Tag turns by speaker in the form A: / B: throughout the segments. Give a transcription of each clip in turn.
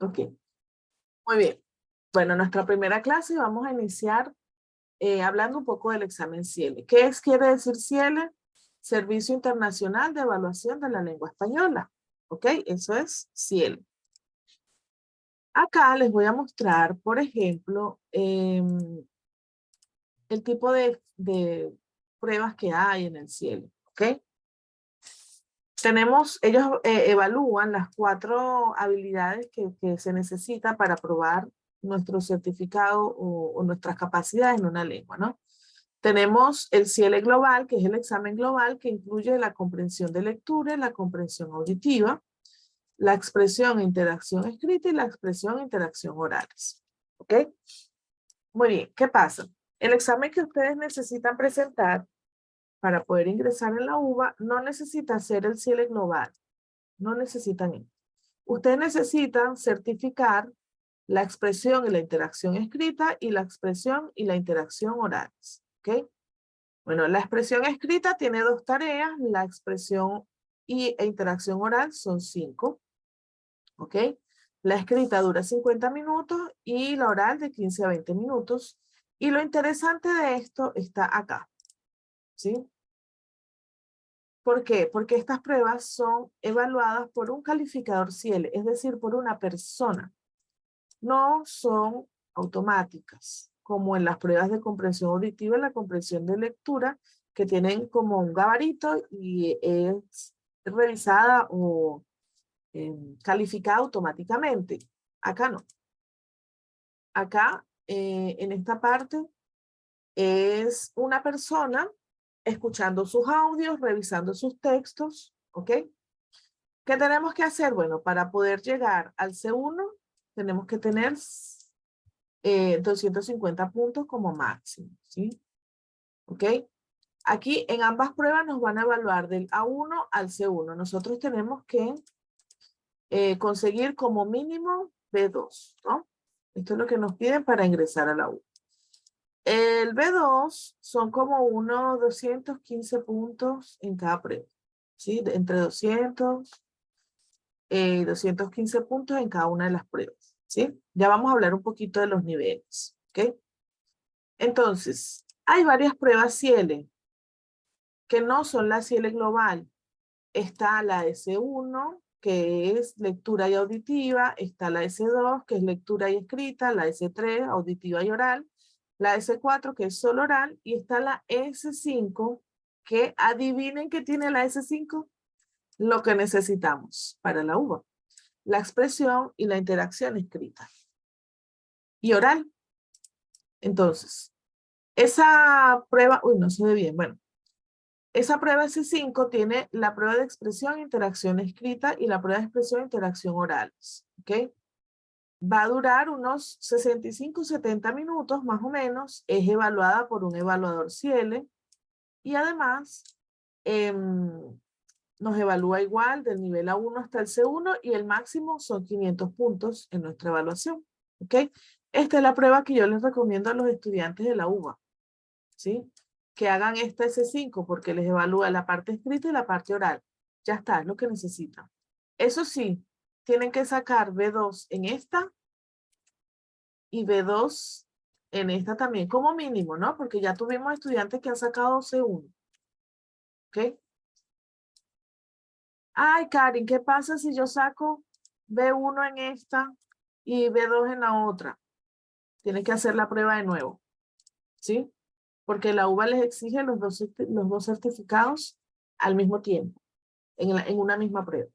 A: Ok, muy bien. Bueno, nuestra primera clase vamos a iniciar hablando un poco del examen CIELE. Quiere decir CIELE? Servicio Internacional de Evaluación de la Lengua Española. Ok, eso es CIELE. Acá les voy a mostrar, por ejemplo, el tipo de pruebas que hay en el CIELE. Ok. Ellos evalúan las 4 habilidades que se necesitan para aprobar nuestro certificado o nuestras capacidades en una lengua, ¿no? Tenemos el CIELE global, que es el examen global que incluye la comprensión de lectura, la comprensión auditiva, la expresión e interacción escrita y la expresión e interacción orales. ¿Ok? Muy bien, ¿qué pasa? El examen que ustedes necesitan presentar para poder ingresar en la UBA no necesita ser el CIELE global. No necesitan esto. Ustedes necesitan certificar la expresión y la interacción escrita y la expresión y la interacción orales. ¿Ok? Bueno, la expresión escrita tiene 2 tareas, la expresión e interacción oral son 5. ¿Ok? La escrita dura 50 minutos y la oral de 15 a 20 minutos. Y lo interesante de esto está acá. ¿Sí? ¿Por qué? Porque estas pruebas son evaluadas por un calificador CIELE, es decir, por una persona. No son automáticas, como en las pruebas de comprensión auditiva y la comprensión de lectura, que tienen como un gabarito y es revisada o calificada automáticamente. Acá no. Acá, en esta parte, es una persona escuchando sus audios, revisando sus textos, ¿ok? ¿Qué tenemos que hacer? Bueno, para poder llegar al C1, tenemos que tener 250 puntos como máximo, ¿sí? ¿Ok? Aquí en ambas pruebas nos van a evaluar del A1 al C1. Nosotros tenemos que conseguir como mínimo B2, ¿no? Esto es lo que nos piden para ingresar a la U. El B2 son como unos 215 puntos en cada prueba, ¿sí? Entre 200 y 215 puntos en cada una de las pruebas, ¿sí? Ya vamos a hablar un poquito de los niveles, ¿ok? Entonces, hay varias pruebas CIELE que no son la CIELE global. Está la S1, que es lectura y auditiva. Está la S2, que es lectura y escrita. La S3, auditiva y oral. La S4, que es solo oral. Y está la S5, que adivinen qué tiene la S5. Lo que necesitamos para la UBA. La expresión y la interacción escrita. Y oral. Entonces, esa prueba, uy, no se ve bien, bueno. Esa prueba S5 tiene la prueba de expresión, interacción escrita y la prueba de expresión, interacción orales. ¿Ok? Va a durar unos 65-70 minutos más o menos. Es evaluada por un evaluador CIELE y además nos evalúa igual del nivel A1 hasta el C1 y el máximo son 500 puntos en nuestra evaluación. ¿Ok? Esta es la prueba que yo les recomiendo a los estudiantes de la UBA. ¿Sí? Que hagan esta S5 porque les evalúa la parte escrita y la parte oral. Ya está, es lo que necesitan. Eso sí, tienen que sacar B2 en esta y B2 en esta también, como mínimo, ¿no? Porque ya tuvimos estudiantes que han sacado C1. ¿Ok? Ay, Karin, ¿qué pasa si yo saco B1 en esta y B2 en la otra? Tienen que hacer la prueba de nuevo. ¿Sí? Porque la UBA les exige los dos certificados al mismo tiempo, en una misma prueba.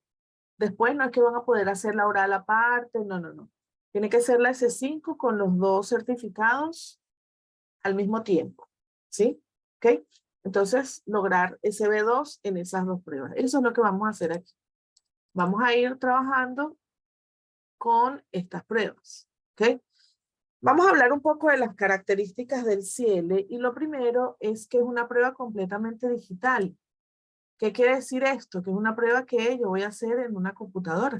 A: Después no es que van a poder hacer la oral aparte, no, no, no. Tiene que ser la S5 con los 2 certificados al mismo tiempo, ¿sí? ¿Ok? Entonces, lograr ese B2 en esas 2 pruebas. Eso es lo que vamos a hacer aquí. Vamos a ir trabajando con estas pruebas, ¿ok? Vamos a hablar un poco de las características del CIELE y lo primero es que es una prueba completamente digital. ¿Qué quiere decir esto? Que es una prueba que yo voy a hacer en una computadora,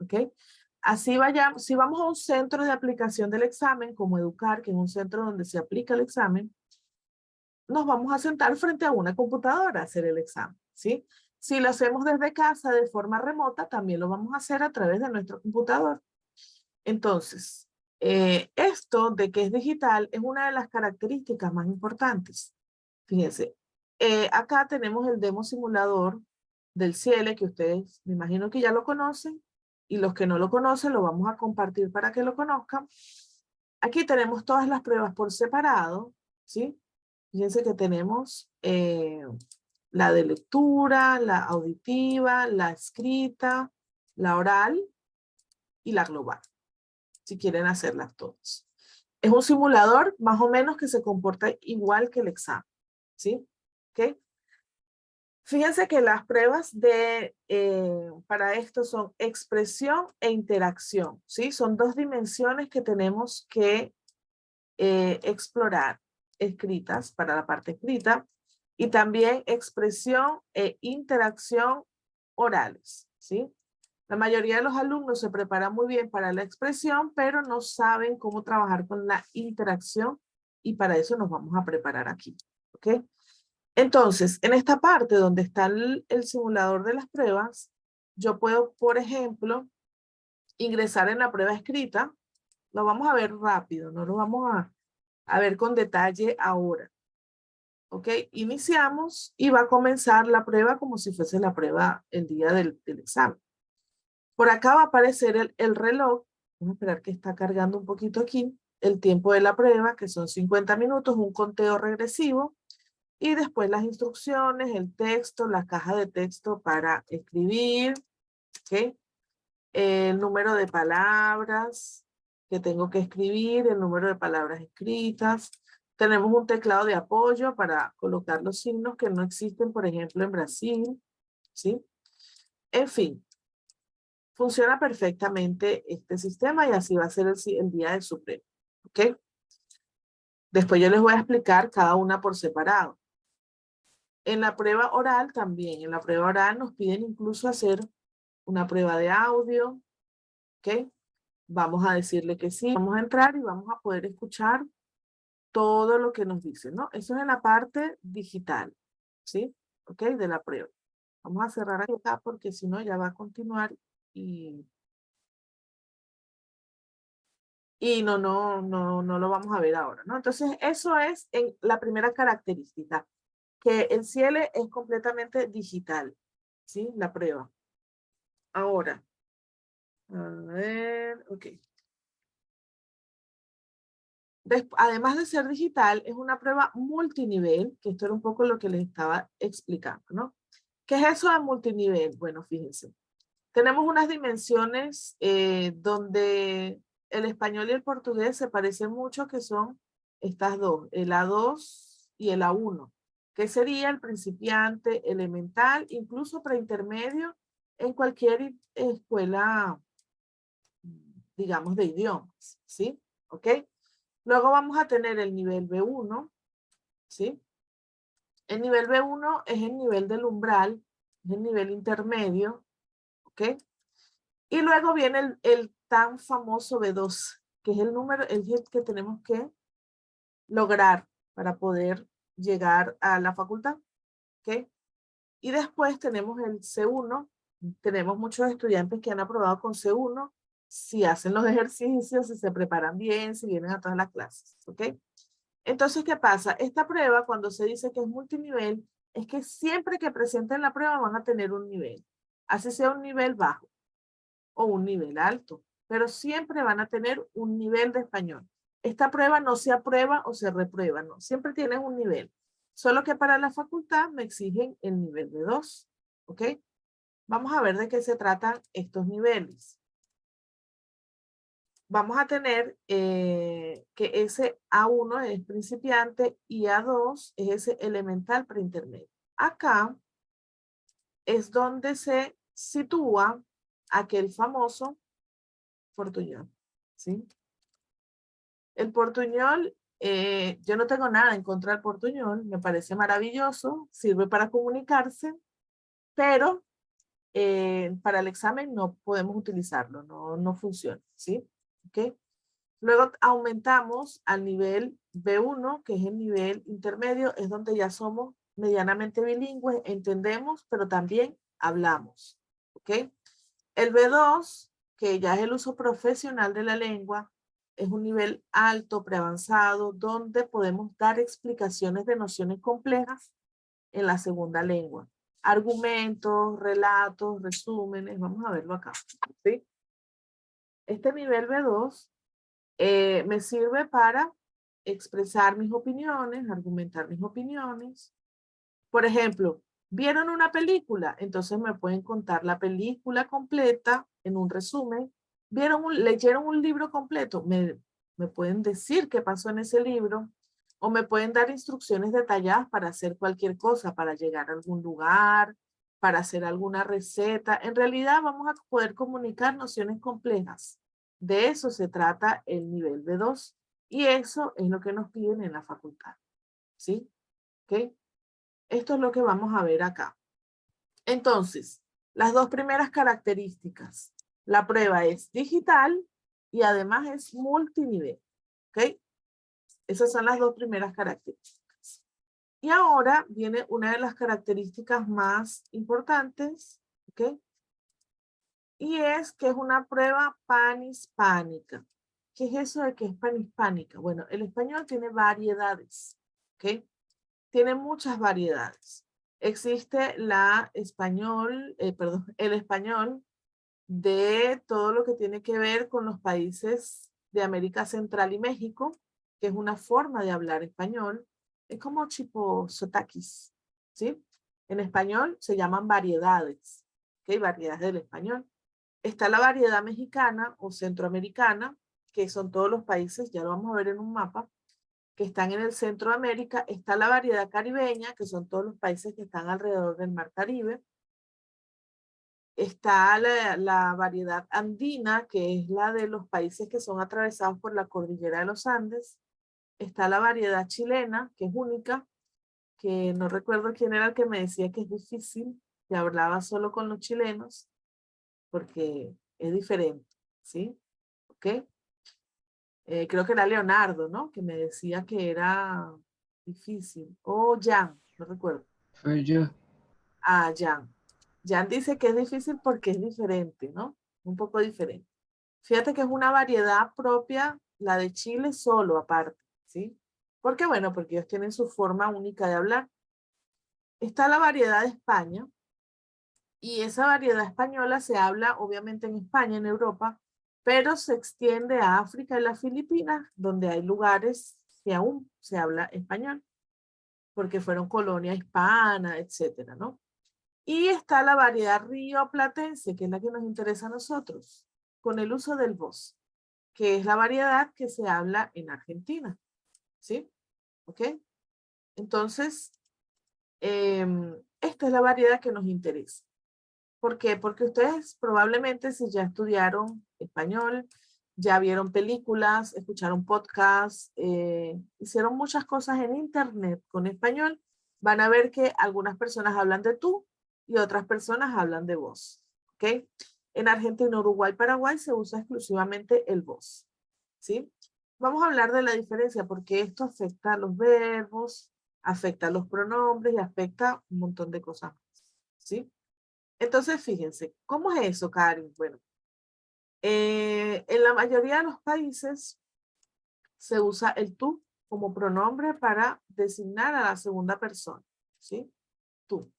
A: ¿ok? Así vayamos, si vamos a un centro de aplicación del examen, como Educar, que es un centro donde se aplica el examen, nos vamos a sentar frente a una computadora a hacer el examen, ¿sí? Si lo hacemos desde casa de forma remota, también lo vamos a hacer a través de nuestro computador. Entonces, esto de que es digital es una de las características más importantes. Fíjense, acá tenemos el demo simulador del Ciele, que ustedes me imagino que ya lo conocen, y los que no lo conocen lo vamos a compartir para que lo conozcan. Aquí tenemos todas las pruebas por separado, ¿sí? Fíjense que tenemos la de lectura, la auditiva, la escrita, la oral y la global, si quieren hacerlas todas. Es un simulador más o menos que se comporta igual que el examen, ¿sí? ¿Ok? Fíjense que las pruebas para esto son expresión e interacción, ¿sí? Son dos dimensiones que tenemos que explorar, escritas para la parte escrita, y también expresión e interacción orales, ¿sí? La mayoría de los alumnos se preparan muy bien para la expresión, pero no saben cómo trabajar con la interacción, y para eso nos vamos a preparar aquí, ¿ok? Entonces, en esta parte donde está el simulador de las pruebas, yo puedo, por ejemplo, ingresar en la prueba escrita. Lo vamos a ver rápido, no lo vamos a ver con detalle ahora. ¿Ok? Iniciamos y va a comenzar la prueba como si fuese la prueba el día del examen. Por acá va a aparecer el reloj. Vamos a esperar que está cargando un poquito aquí. El tiempo de la prueba, que son 50 minutos, un conteo regresivo. Y después las instrucciones, el texto, la caja de texto para escribir. ¿Ok? El número de palabras que tengo que escribir, el número de palabras escritas. Tenemos un teclado de apoyo para colocar los signos que no existen, por ejemplo, en Brasil, ¿sí? En fin, funciona perfectamente este sistema y así va a ser el día del Supremo, ¿ok? Después yo les voy a explicar cada una por separado. En la prueba oral también, en la prueba oral nos piden incluso hacer una prueba de audio, ¿ok? Vamos a decirle que sí, vamos a entrar y vamos a poder escuchar todo lo que nos dice, ¿no? Eso es en la parte digital, ¿sí? ¿Ok? De la prueba. Vamos a cerrar acá porque si no ya va a continuar y no lo vamos a ver ahora, ¿no? Entonces, eso es en la primera característica, que el Ciele es completamente digital, ¿sí? La prueba. Ahora, a ver, ok. Además de ser digital, es una prueba multinivel, que esto era un poco lo que les estaba explicando, ¿no? ¿Qué es eso de multinivel? Bueno, fíjense. Tenemos unas dimensiones donde el español y el portugués se parecen mucho, que son estas dos, el A2 y el A1, que sería el principiante, elemental, incluso preintermedio en cualquier escuela, digamos, de idiomas, ¿sí? ¿Ok? Luego vamos a tener el nivel B1, ¿sí? El nivel B1 es el nivel del umbral, es el nivel intermedio, ¿ok? Y luego viene el tan famoso B2, que es el número, el que tenemos que lograr para poder llegar a la facultad, ¿ok? Y después tenemos el C1, tenemos muchos estudiantes que han aprobado con C1, si hacen los ejercicios, si se preparan bien, si vienen a todas las clases, ¿ok? Entonces, ¿qué pasa? Esta prueba, cuando se dice que es multinivel, es que siempre que presenten la prueba van a tener un nivel. Así sea un nivel bajo o un nivel alto, pero siempre van a tener un nivel de español. Esta prueba no se aprueba o se reprueba, no. Siempre tienen un nivel. Solo que para la facultad me exigen el nivel de 2, ¿ok? Vamos a ver de qué se tratan estos niveles. Vamos a tener que ese A1 es principiante y A2 es ese elemental preintermedio. Acá es donde se sitúa aquel famoso portuñol, ¿sí? El portuñol, yo no tengo nada en contra del portuñol, me parece maravilloso, sirve para comunicarse, pero para el examen no podemos utilizarlo, no funciona, ¿sí? ¿Ok? Luego aumentamos al nivel B1, que es el nivel intermedio, es donde ya somos medianamente bilingües, entendemos, pero también hablamos. ¿Ok? El B2, que ya es el uso profesional de la lengua, es un nivel alto, preavanzado, donde podemos dar explicaciones de nociones complejas en la segunda lengua. Argumentos, relatos, resúmenes, vamos a verlo acá. ¿Sí? Este nivel B2 me sirve para expresar mis opiniones, argumentar mis opiniones. Por ejemplo, ¿vieron una película? Entonces me pueden contar la película completa en un resumen. ¿Leyeron un libro completo? Me pueden decir qué pasó en ese libro o me pueden dar instrucciones detalladas para hacer cualquier cosa, para llegar a algún lugar, para hacer alguna receta. En realidad vamos a poder comunicar nociones complejas. De eso se trata el nivel B2 y eso es lo que nos piden en la facultad. ¿Sí? ¿Ok? Esto es lo que vamos a ver acá. Entonces, las dos primeras características. La prueba es digital y además es multinivel. ¿Ok? Esas son las dos primeras características. Y ahora viene una de las características más importantes. ¿Ok? Y es que es una prueba panhispánica. ¿Qué es eso de que es panhispánica? Bueno, el español tiene variedades. ¿Ok? Tiene muchas variedades. Existe el español de todo lo que tiene que ver con los países de América Central y México, que es una forma de hablar español. Es como tipo sotaquis, ¿sí? En español se llaman variedades, ¿ok? Variedades del español. Está la variedad mexicana o centroamericana, que son todos los países, ya lo vamos a ver en un mapa, que están en el centro de América. Está la variedad caribeña, que son todos los países que están alrededor del mar Caribe. Está la variedad andina, que es la de los países que son atravesados por la cordillera de los Andes. Está la variedad chilena, que es única, que no recuerdo quién era el que me decía que es difícil, que hablaba solo con los chilenos, porque es diferente, ¿sí? ¿Ok? Creo que era Leonardo, ¿no? Que me decía que era difícil. O Jan, no recuerdo.
B: Fue yo.
A: Ah, Jan. Jan dice que es difícil porque es diferente, ¿no? Un poco diferente. Fíjate que es una variedad propia, la de Chile solo aparte, ¿sí? ¿Por qué? Bueno, porque ellos tienen su forma única de hablar. Está la variedad de España y esa variedad española se habla obviamente en España, en Europa, pero se extiende a África y las Filipinas, donde hay lugares que aún se habla español, porque fueron colonia hispana, etcétera, ¿no? Y está la variedad rioplatense, que es la que nos interesa a nosotros, con el uso del vos, que es la variedad que se habla en Argentina, ¿sí? ¿Ok? Entonces, esta es la variedad que nos interesa. ¿Por qué? Porque ustedes probablemente si ya estudiaron español, ya vieron películas, escucharon podcasts, hicieron muchas cosas en internet con español, van a ver que algunas personas hablan de tú y otras personas hablan de vos. ¿Ok? En Argentina, Uruguay, Paraguay se usa exclusivamente el vos. ¿Sí? Vamos a hablar de la diferencia porque esto afecta a los verbos, afecta a los pronombres y afecta un montón de cosas más. ¿Sí? Entonces, fíjense, ¿cómo es eso, Karen? Bueno, en la mayoría de los países se usa el tú como pronombre para designar a la segunda persona, ¿sí? Tú.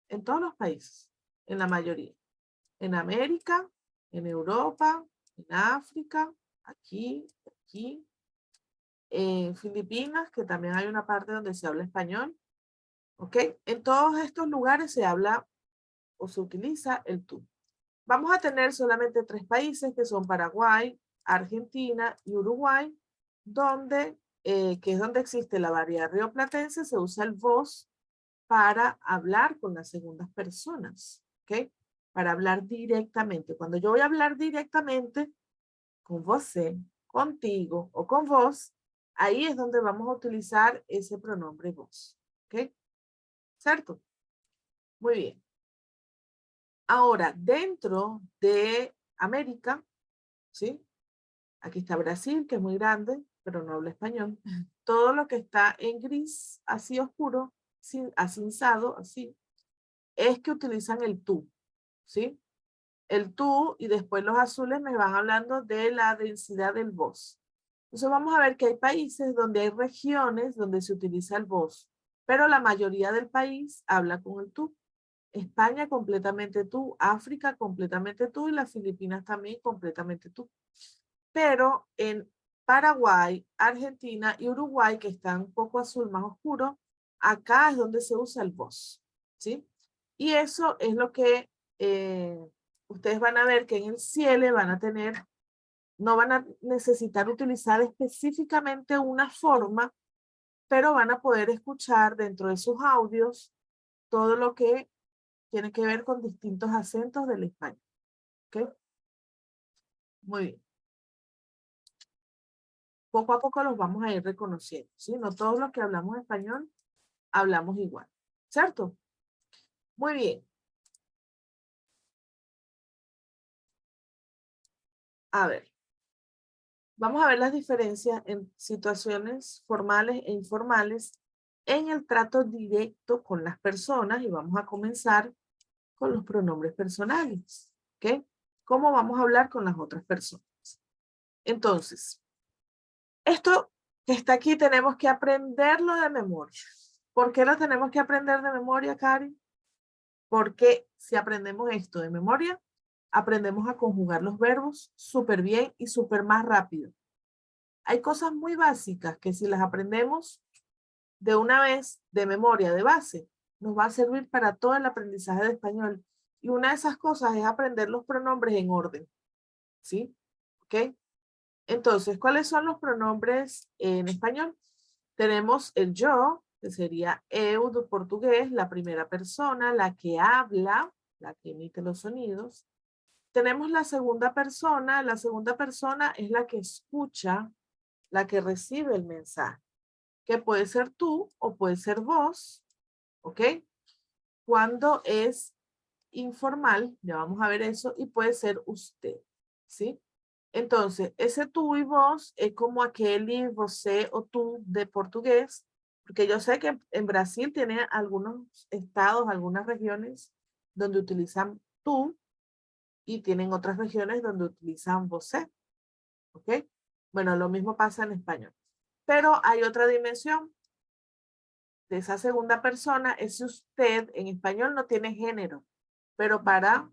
A: En todos los países, en la mayoría. En América, en Europa, en África, aquí, en Filipinas, que también hay una parte donde se habla español, ¿ok? En todos estos lugares se habla o se utiliza el tú. Vamos a tener solamente 3 países que son Paraguay, Argentina y Uruguay, donde, que es donde existe la variedad rioplatense, se usa el vos para hablar con las segundas personas, ¿ok? Para hablar directamente. Cuando yo voy a hablar directamente con vos, contigo o con vos, ahí es donde vamos a utilizar ese pronombre vos, ¿ok? ¿Cierto? Muy bien. Ahora, dentro de América, ¿sí? Aquí está Brasil, que es muy grande, pero no habla español. Todo lo que está en gris, así oscuro, acinzado, así, es que utilizan el tú, ¿sí? el tú, y después los azules me van hablando de la densidad del vos. Entonces vamos a ver que hay países donde hay regiones donde se utiliza el vos, pero la mayoría del país habla con el tú. España completamente tú, África completamente tú y las Filipinas también completamente tú. Pero en Paraguay, Argentina y Uruguay, que están un poco azul más oscuro, acá es donde se usa el vos, ¿sí? Y eso es lo que ustedes van a ver que en el cielo van a tener, no van a necesitar utilizar específicamente una forma, pero van a poder escuchar dentro de sus audios todo lo que tiene que ver con distintos acentos del español. ¿Ok? Muy bien. Poco a poco los vamos a ir reconociendo, ¿sí? No todos los que hablamos español hablamos igual, ¿cierto? Muy bien. A ver, vamos a ver las diferencias en situaciones formales e informales en el trato directo con las personas y vamos a comenzar con los pronombres personales, ¿ok? ¿Cómo vamos a hablar con las otras personas? Entonces, esto que está aquí tenemos que aprenderlo de memoria. ¿Por qué lo tenemos que aprender de memoria, Karen? Porque si aprendemos esto de memoria, aprendemos a conjugar los verbos súper bien y súper más rápido. Hay cosas muy básicas que si las aprendemos de una vez, de memoria, de base, nos va a servir para todo el aprendizaje de español. Y una de esas cosas es aprender los pronombres en orden. ¿Sí? ¿Ok? Entonces, ¿cuáles son los pronombres en español? Tenemos el yo, que sería eu do portugués, la primera persona, la que habla, la que emite los sonidos. Tenemos la segunda persona es la que escucha, la que recibe el mensaje, que puede ser tú o puede ser vos, ¿ok? Cuando es informal, ya vamos a ver eso, y puede ser usted, ¿sí? Entonces, ese tú y vos es como aquel você o tú de portugués, porque yo sé que en Brasil tiene algunos estados, algunas regiones donde utilizan tú y tienen otras regiones donde utilizan você, ¿ok? Bueno, lo mismo pasa en español. Pero hay otra dimensión de esa segunda persona, ese usted en español no tiene género, pero para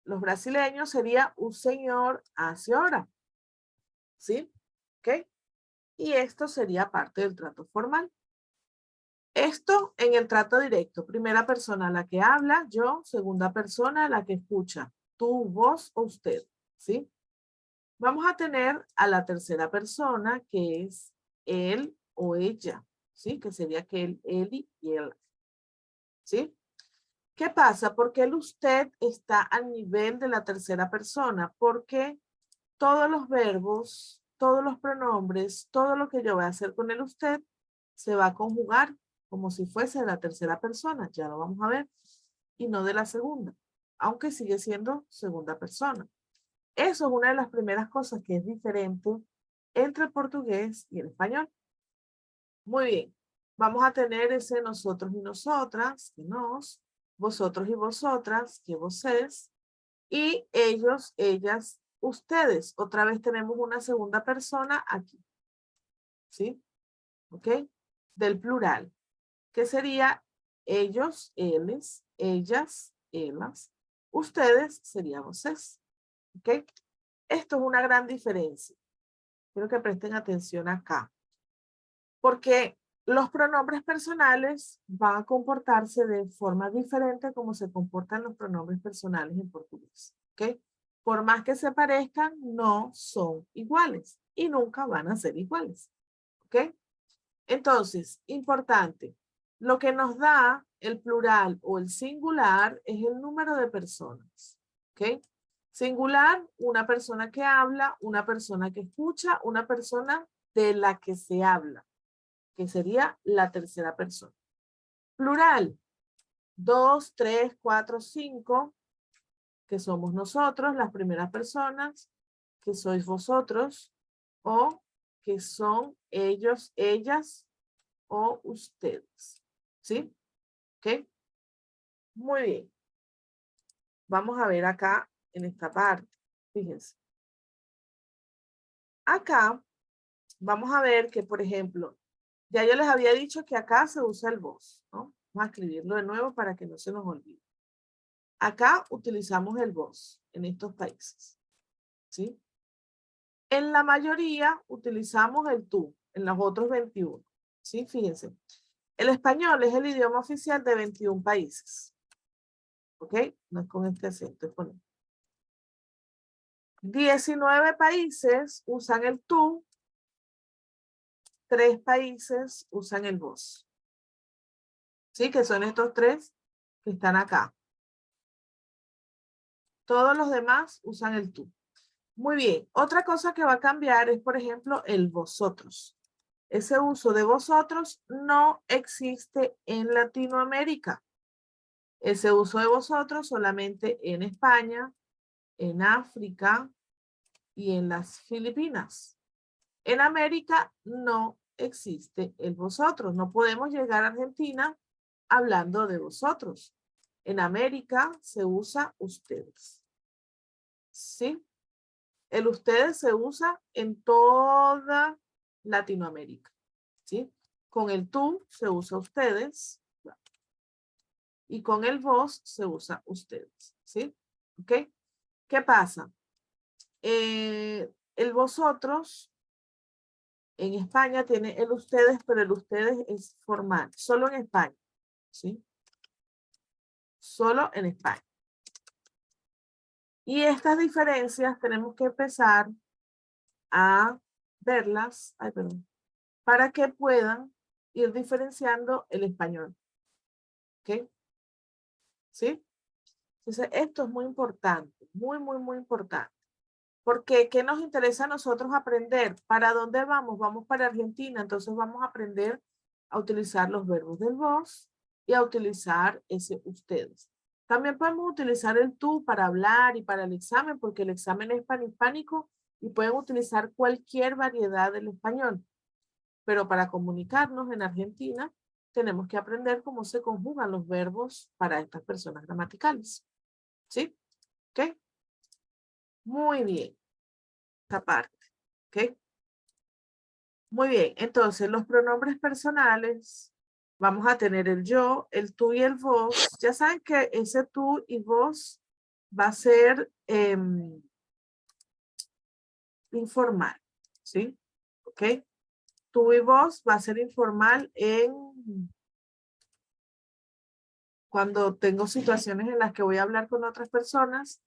A: los brasileños sería un señor a señora, ¿sí? ¿Ok? Y esto sería parte del trato formal. Esto en el trato directo. Primera persona la que habla, yo. Segunda persona la que escucha, tú, vos o usted, ¿sí? Vamos a tener a la tercera persona que es él o ella, ¿sí? Que sería que él y él, ¿sí? ¿Qué pasa? Porque el usted está al nivel de la tercera persona, porque todos los verbos, todos los pronombres, todo lo que yo voy a hacer con el usted se va a conjugar como si fuese de la tercera persona, ya lo vamos a ver, y no de la segunda, aunque sigue siendo segunda persona. Eso es una de las primeras cosas que es diferente entre el portugués y el español. Muy bien, vamos a tener ese nosotros y nosotras, que nos, vosotros y vosotras, que voses, y ellos, ellas, ustedes. Otra vez tenemos una segunda persona aquí. ¿Sí? ¿Ok? Del plural. Que sería ellos, ellos, ellas, ellas. Ustedes sería voses. ¿Ok? Esto es una gran diferencia. Quiero que presten atención acá. Porque los pronombres personales van a comportarse de forma diferente como se comportan los pronombres personales en portugués. ¿Ok? Por más que se parezcan, no son iguales y nunca van a ser iguales. ¿Ok? Entonces, importante, lo que nos da el plural o el singular es el número de personas. ¿Ok? Singular, una persona que habla, una persona que escucha, una persona de la que se habla, que sería la tercera persona. Plural, 2, 3, 4, 5, que somos nosotros, las primeras personas, que sois vosotros, o que son ellos, ellas, o ustedes. ¿Sí? ¿Ok? Muy bien. Vamos a ver acá en esta parte. Fíjense. Acá vamos a ver que, por ejemplo, ya yo les había dicho que acá se usa el vos, ¿no? Vamos a escribirlo de nuevo para que no se nos olvide. Acá utilizamos el vos en estos países, ¿sí? En la mayoría utilizamos el tú, en los otros 21, ¿sí? Fíjense. El español es el idioma oficial de 21 países, ¿ok? No es con este acento, es con este. 19 países usan el tú, 3 países usan el vos. ¿Sí? Que son estos 3 que están acá. Todos los demás usan el tú. Muy bien. Otra cosa que va a cambiar es, por ejemplo, el vosotros. Ese uso de vosotros no existe en Latinoamérica. Ese uso de vosotros solamente en España, en África y en las Filipinas. En América no existe el vosotros. No podemos llegar a Argentina hablando de vosotros. En América se usa ustedes. ¿Sí? El ustedes se usa en toda Latinoamérica. ¿Sí? Con el tú se usa ustedes. Y con el vos se usa ustedes. ¿Sí? ¿Ok? ¿Qué pasa? El vosotros en España tiene el ustedes, pero el ustedes es formal. Solo en España. ¿Sí? Solo en España. Y estas diferencias tenemos que empezar a verlas, para que puedan ir diferenciando el español. ¿Ok? ¿Sí? Entonces, esto es muy importante, muy, muy, muy importante. Porque, ¿qué nos interesa a nosotros aprender? ¿Para dónde vamos? Vamos para Argentina, entonces vamos a aprender a utilizar los verbos del vos y a utilizar ese ustedes. También podemos utilizar el tú para hablar y para el examen, porque el examen es panhispánico y pueden utilizar cualquier variedad del español. Pero para comunicarnos en Argentina, tenemos que aprender cómo se conjugan los verbos para estas personas gramaticales. ¿Sí? ¿Ok? Muy bien. Esta parte. ¿Ok? Muy bien. Entonces, los pronombres personales, vamos a tener el yo, el tú y el vos. Ya saben que ese tú y vos va a ser informal. ¿Sí? ¿Ok? Tú y vos va a ser informal cuando tengo situaciones en las que voy a hablar con otras personas,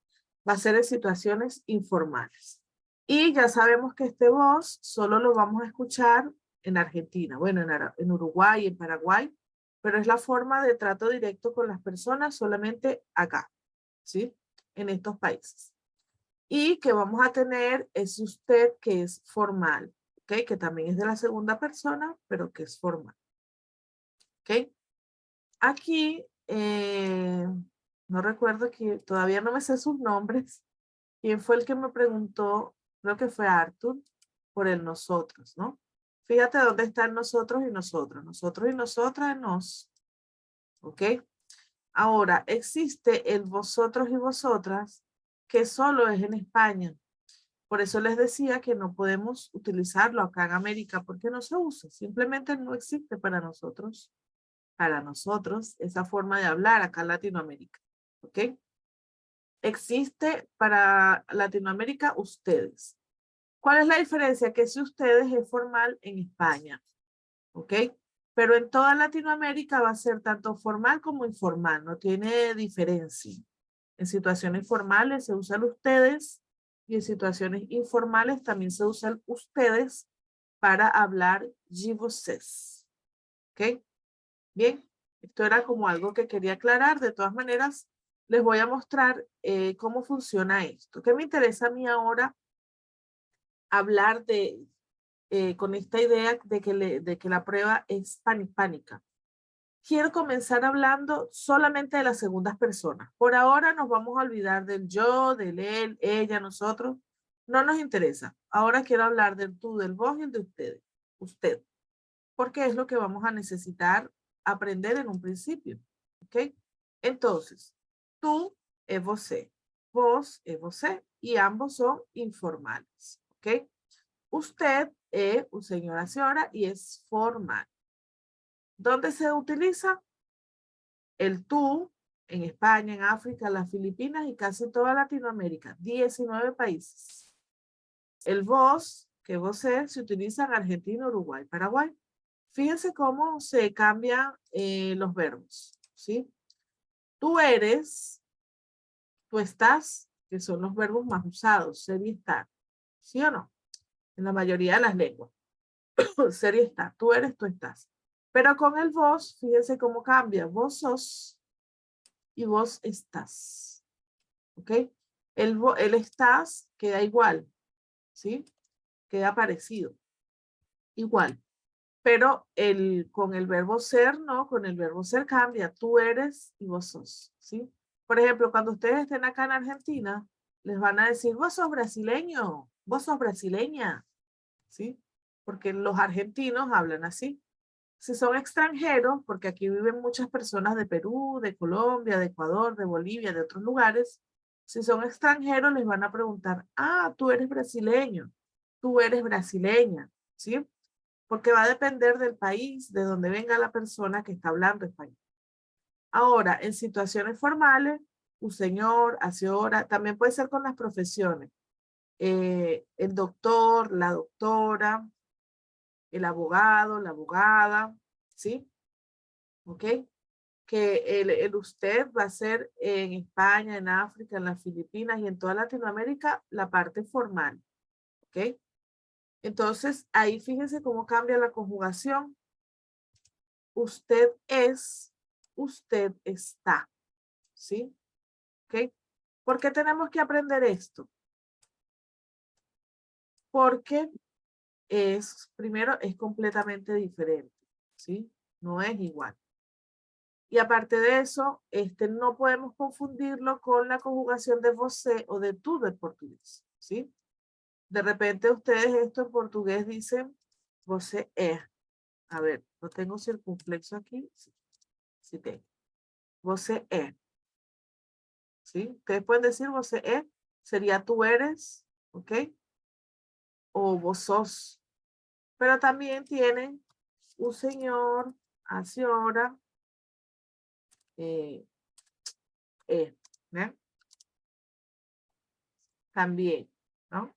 A: va a ser en situaciones informales. Y ya sabemos que este vos solo lo vamos a escuchar en Argentina, bueno, en Uruguay, en Paraguay, pero es la forma de trato directo con las personas solamente acá, ¿sí? En estos países. Y que vamos a tener es usted, que es formal, ¿ok? Que también es de la segunda persona, pero que es formal, ¿ok? Aquí, no recuerdo que todavía no me sé sus nombres. ¿Quién fue el que me preguntó? Creo que fue Arthur, por el nosotros, ¿no? Fíjate dónde está el nosotros y nosotros. Nosotros y nosotras, nos. ¿Ok? Ahora, existe el vosotros y vosotras, que solo es en España. Por eso les decía que no podemos utilizarlo acá en América, porque no se usa. Simplemente no existe para nosotros esa forma de hablar acá en Latinoamérica. ¿Ok? Existe para Latinoamérica ustedes. ¿Cuál es la diferencia? Que si ustedes es formal en España. ¿Ok? Pero en toda Latinoamérica va a ser tanto formal como informal. No tiene diferencia. En situaciones formales se usan ustedes y en situaciones informales también se usan ustedes para hablar je, vocês. ¿Ok? Bien, esto era como algo que quería aclarar. De todas maneras, les voy a mostrar cómo funciona esto. ¿Qué me interesa a mí ahora? Hablar con esta idea de que la prueba es panhispánica. Quiero comenzar hablando solamente de las segundas personas. Por ahora nos vamos a olvidar del yo, del él, ella, nosotros. No nos interesa. Ahora quiero hablar del tú, del vos y el de ustedes. Usted. Porque es lo que vamos a necesitar aprender en un principio. ¿Ok? Entonces, tú es você. vos es você, y ambos son informales, ¿ok? Usted es un señora, señora, y es formal. ¿Dónde se utiliza? El tú, en España, en África, las Filipinas y casi toda Latinoamérica, 19 países. El vos, que você, se utiliza en Argentina, Uruguay, Paraguay. Fíjense cómo se cambian los verbos, ¿sí? Tú eres, tú estás, que son los verbos más usados, ser y estar, ¿sí o no? En la mayoría de las lenguas. Ser y estar, tú eres, tú estás. Pero con el vos, fíjense cómo cambia. Vos sos y vos estás. ¿Ok? El estás queda igual, ¿sí? Queda parecido. Igual. Pero con el verbo ser, no, con el verbo ser cambia. Tú eres y vos sos, ¿sí? Por ejemplo, cuando ustedes estén acá en Argentina, les van a decir, vos sos brasileño, vos sos brasileña, ¿sí? Porque los argentinos hablan así. Si son extranjeros, porque aquí viven muchas personas de Perú, de Colombia, de Ecuador, de Bolivia, de otros lugares, si son extranjeros les van a preguntar, ah, tú eres brasileño, tú eres brasileña, ¿sí? Porque va a depender del país, de donde venga la persona que está hablando español. Ahora, en situaciones formales, un señor, a señora, también puede ser con las profesiones. El doctor, la doctora, el abogado, la abogada, ¿sí? ¿Ok? Que el usted va a ser en España, en África, en las Filipinas y en toda Latinoamérica la parte formal. ¿Ok? Entonces, ahí fíjense cómo cambia la conjugación. Usted es, usted está. ¿Sí? ¿Ok? ¿Por qué tenemos que aprender esto? Porque primero, es completamente diferente. ¿Sí? No es igual. Y aparte de eso, no podemos confundirlo con la conjugación de você o de tú del portugués, ¿sí? De repente ustedes esto en portugués dicen você é. A ver, no tengo circunflexo aquí. Sí, sí tengo. Você é. ¿Sí? Ustedes pueden decir você é, sería tú eres, ¿ok? O vos sos. Pero también tienen un señor, a señora, ¿no? También, ¿no?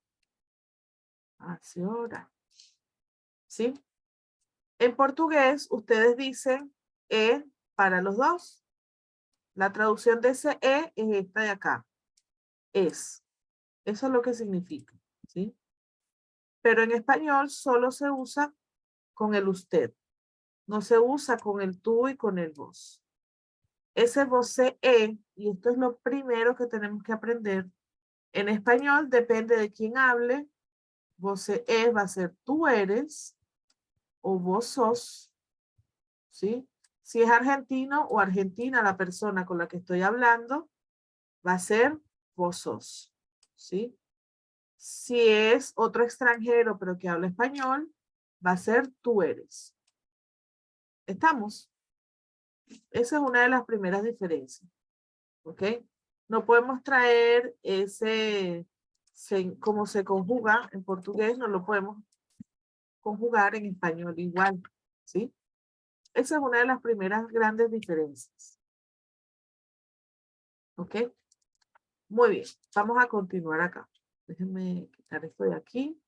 A: A señora. ¿Sí? En portugués, ustedes dicen E para los dos. La traducción de ese E es esta de acá. Es. Eso es lo que significa. ¿Sí? Pero en español solo se usa con el usted. No se usa con el tú y con el vos. Ese você é, y esto es lo primero que tenemos que aprender. En español depende de quién hable. Você é va a ser tú eres o vos sos. ¿Sí? Si es argentino o argentina la persona con la que estoy hablando, va a ser vos sos, ¿sí? Si es otro extranjero pero que habla español, va a ser tú eres. ¿Estamos? Esa es una de las primeras diferencias, ¿ok? No podemos traer como se conjuga en portugués, no lo podemos conjugar en español igual, ¿sí? Esa es una de las primeras grandes diferencias. ¿Ok? Muy bien, vamos a continuar acá. Déjenme quitar esto de aquí.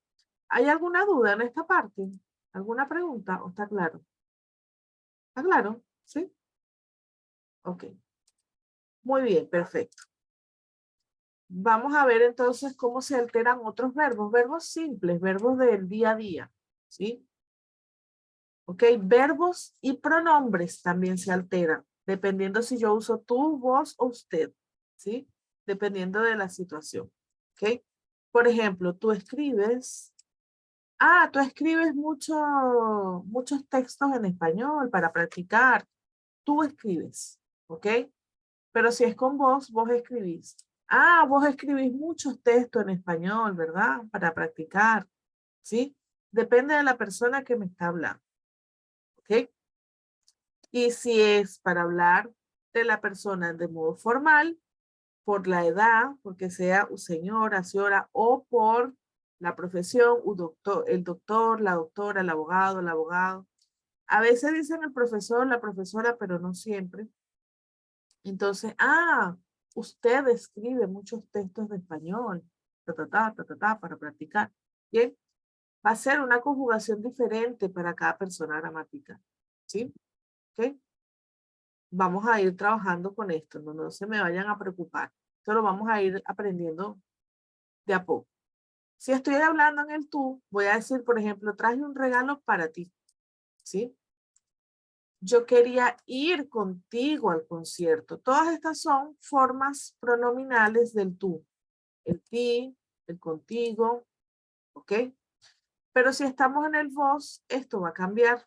A: ¿Hay alguna duda en esta parte? ¿Alguna pregunta? ¿O está claro? ¿Está claro? ¿Sí? Ok. Muy bien, perfecto. Vamos a ver entonces cómo se alteran otros verbos. Verbos simples, verbos del día a día. ¿Sí? Ok, verbos y pronombres también se alteran, dependiendo si yo uso tú, vos o usted. ¿Sí? Dependiendo de la situación. ¿Ok? Por ejemplo, tú escribes muchos textos en español para practicar. Tú escribes, ¿ok? Pero si es con vos, vos escribís. Vos escribís muchos textos en español, ¿verdad? Para practicar, ¿sí? Depende de la persona que me está hablando, ¿ok? Y si es para hablar de la persona de modo formal, por la edad, porque sea un señora, señora, o por la profesión, el doctor, la doctora, el abogado. A veces dicen el profesor, la profesora, pero no siempre. Entonces, usted escribe muchos textos de español, para practicar. Bien, va a ser una conjugación diferente para cada persona gramática. ¿Sí? ¿Ok? Vamos a ir trabajando con esto, no se me vayan a preocupar. Esto lo vamos a ir aprendiendo de a poco. Si estoy hablando en el tú, voy a decir, por ejemplo, traje un regalo para ti. ¿Sí? Yo quería ir contigo al concierto. Todas estas son formas pronominales del tú. El ti, el contigo, ¿ok? Pero si estamos en el vos, esto va a cambiar.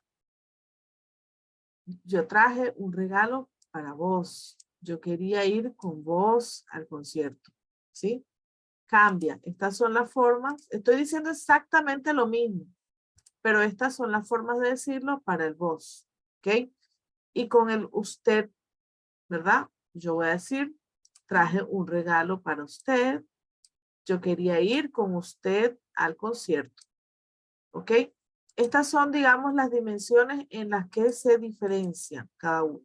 A: Yo traje un regalo para vos. Yo quería ir con vos al concierto, ¿sí? Cambia. Estas son las formas. Estoy diciendo exactamente lo mismo, pero estas son las formas de decirlo para el vos, ¿ok? Y con el usted, ¿verdad? Yo voy a decir, traje un regalo para usted. Yo quería ir con usted al concierto, ¿ok? Estas son, digamos, las dimensiones en las que se diferencian cada uno.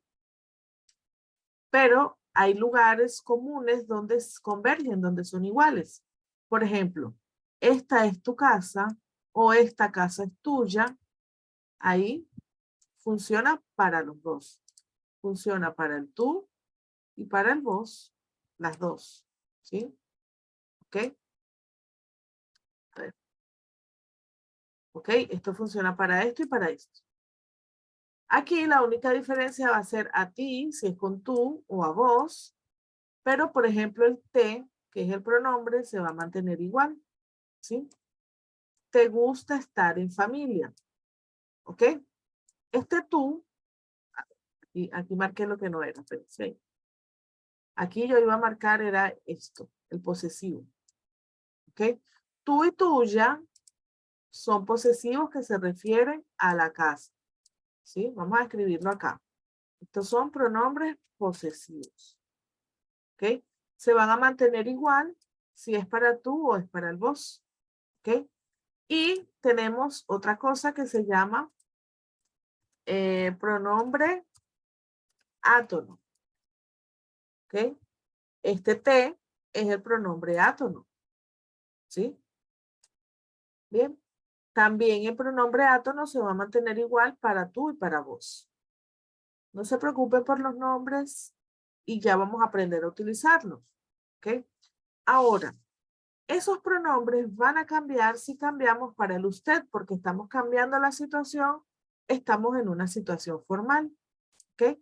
A: Pero hay lugares comunes donde convergen, donde son iguales. Por ejemplo, esta es tu casa o esta casa es tuya. Ahí funciona para los dos. Funciona para el tú y para el vos, las dos. ¿Sí? ¿Ok? A ver. ¿Ok? Esto funciona para esto y para esto. Aquí la única diferencia va a ser a ti, si es con tú, o a vos. Pero, por ejemplo, el te, que es el pronombre, se va a mantener igual. ¿Sí? Te gusta estar en familia. ¿Ok? Este tú, y aquí marqué lo que no era, pero sí. Aquí yo iba a marcar era esto, el posesivo. ¿Ok? Tú y tuya son posesivos que se refieren a la casa. ¿Sí? Vamos a escribirlo acá. Estos son pronombres posesivos. ¿Ok? Se van a mantener igual si es para tú o es para el vos. ¿Ok? Y tenemos otra cosa que se llama pronombre átono. ¿Ok? Este te es el pronombre átono. ¿Sí? Bien. También el pronombre átono se va a mantener igual para tú y para vos. No se preocupen por los nombres y ya vamos a aprender a utilizarlos. ¿Ok? Ahora, esos pronombres van a cambiar si cambiamos para el usted, porque estamos cambiando la situación, estamos en una situación formal. ¿Ok?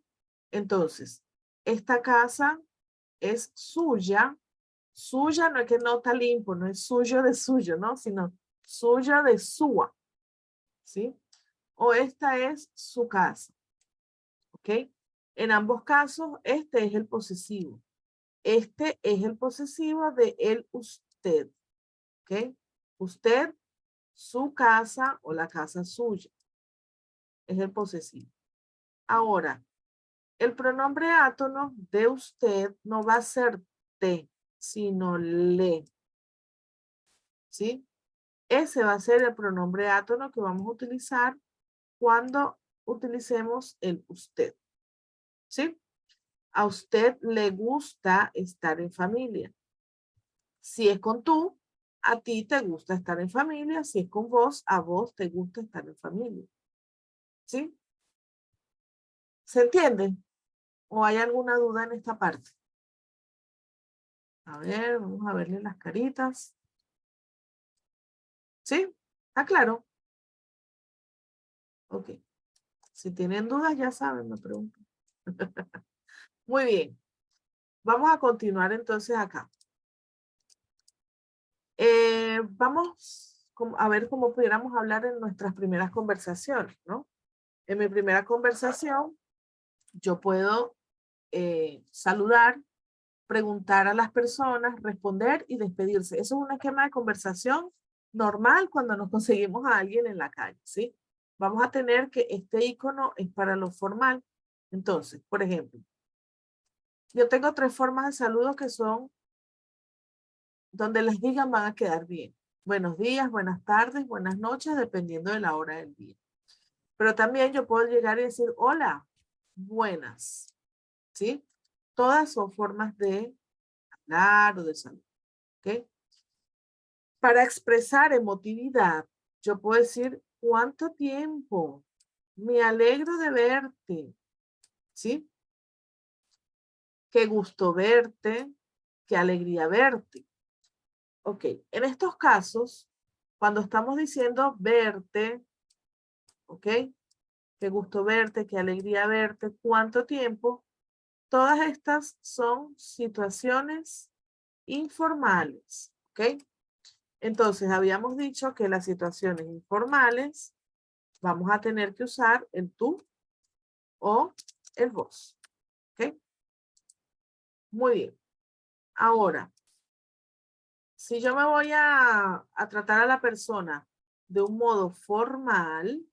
A: Entonces, esta casa es suya. Suya no es que no está limpio, no es suyo de suyo, ¿no? Sino suya de sua. ¿Sí? O esta es su casa. ¿Ok? En ambos casos, este es el posesivo. Este es el posesivo de el usted. ¿Ok? Usted, su casa o la casa suya. Es el posesivo. Ahora, el pronombre átono de usted no va a ser te, sino le. ¿Sí? Ese va a ser el pronombre átono que vamos a utilizar cuando utilicemos el usted. ¿Sí? A usted le gusta estar en familia. Si es con tú, a ti te gusta estar en familia. Si es con vos, a vos te gusta estar en familia. ¿Sí? ¿Se entiende? ¿O hay alguna duda en esta parte? A ver, vamos a verle las caritas. ¿Sí? ¿Está claro? Ok. Si tienen dudas, ya saben, me preguntan. Muy bien. Vamos a continuar entonces acá. Vamos a ver cómo pudiéramos hablar en nuestras primeras conversaciones, ¿no? En mi primera conversación, yo puedo saludar, preguntar a las personas, responder y despedirse. Eso es un esquema de conversación normal cuando nos conseguimos a alguien en la calle, ¿sí? Vamos a tener que este icono es para lo formal. Entonces, por ejemplo, yo tengo 3 formas de saludo que son donde les digan van a quedar bien. Buenos días, buenas tardes, buenas noches, dependiendo de la hora del día. Pero también yo puedo llegar y decir, hola, buenas, ¿sí? Todas son formas de hablar o de saludar, ¿ok? Para expresar emotividad, yo puedo decir, ¿cuánto tiempo? Me alegro de verte, ¿sí? Qué gusto verte, qué alegría verte. Ok, en estos casos, cuando estamos diciendo verte, ok, qué gusto verte, qué alegría verte, cuánto tiempo, todas estas son situaciones informales, ok. Entonces, habíamos dicho que las situaciones informales vamos a tener que usar el tú o el vos, ok. Muy bien. Ahora, si yo me voy a tratar a la persona de un modo formal,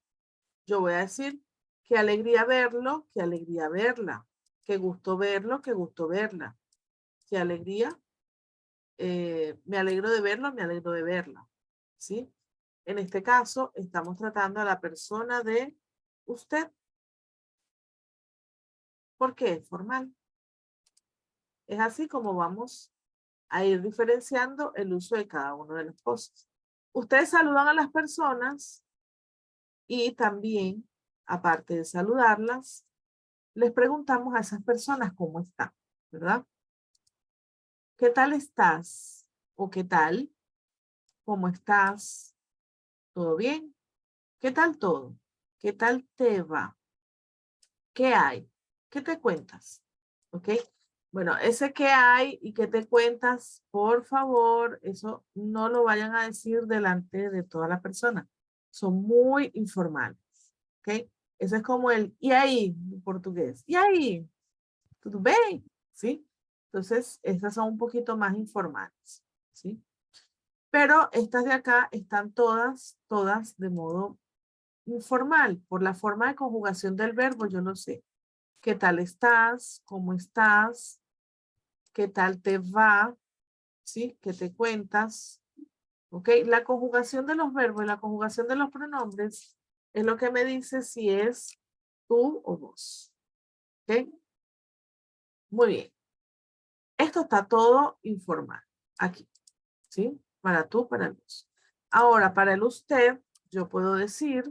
A: yo voy a decir, qué alegría verlo, qué alegría verla. Qué gusto verlo, qué gusto verla. Qué alegría, me alegro de verlo, me alegro de verla. ¿Sí? En este caso, estamos tratando a la persona de usted. ¿Por qué? Formal. Es así como vamos a ir diferenciando el uso de cada uno de las cosas. Ustedes saludan a las personas y también, aparte de saludarlas, les preguntamos a esas personas cómo están, ¿verdad? ¿Qué tal estás? ¿O qué tal? ¿Cómo estás? ¿Todo bien? ¿Qué tal todo? ¿Qué tal te va? ¿Qué hay? ¿Qué te cuentas? ¿Ok? Bueno, ese qué hay y qué te cuentas, por favor, eso no lo vayan a decir delante de toda la persona. Son muy informales. ¿Ok? Eso es como el y ahí en portugués. Y ahí, ¿tudo bem? ¿Sí? Entonces, estas son un poquito más informales. ¿Sí? Pero estas de acá están todas de modo informal. Por la forma de conjugación del verbo, yo no sé. ¿Qué tal estás? ¿Cómo estás? ¿Qué tal te va? ¿Sí? ¿Qué te cuentas? ¿Ok? La conjugación de los verbos y la conjugación de los pronombres es lo que me dice si es tú o vos. ¿Ok? Muy bien. Esto está todo informal aquí. ¿Sí? Para tú, para el vos. Ahora, para el usted, yo puedo decir,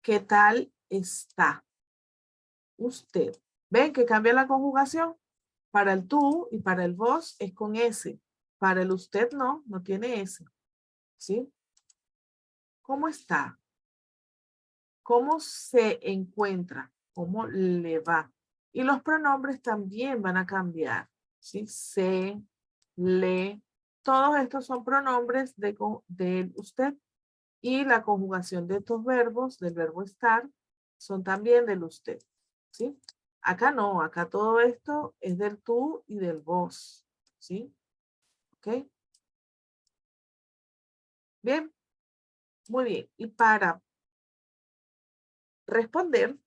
A: ¿qué tal está usted? ¿Ven que cambia la conjugación? Para el tú y para el vos es con S. Para el usted no, no tiene S. ¿Sí? ¿Cómo está? ¿Cómo se encuentra? ¿Cómo le va? Y los pronombres también van a cambiar. ¿Sí? Se, le. Todos estos son pronombres de usted. Y la conjugación de estos verbos, del verbo estar, son también del usted. ¿Sí? Acá no, acá todo esto es del tú y del vos. ¿Sí? ¿Ok? Bien, muy bien. Y para responder,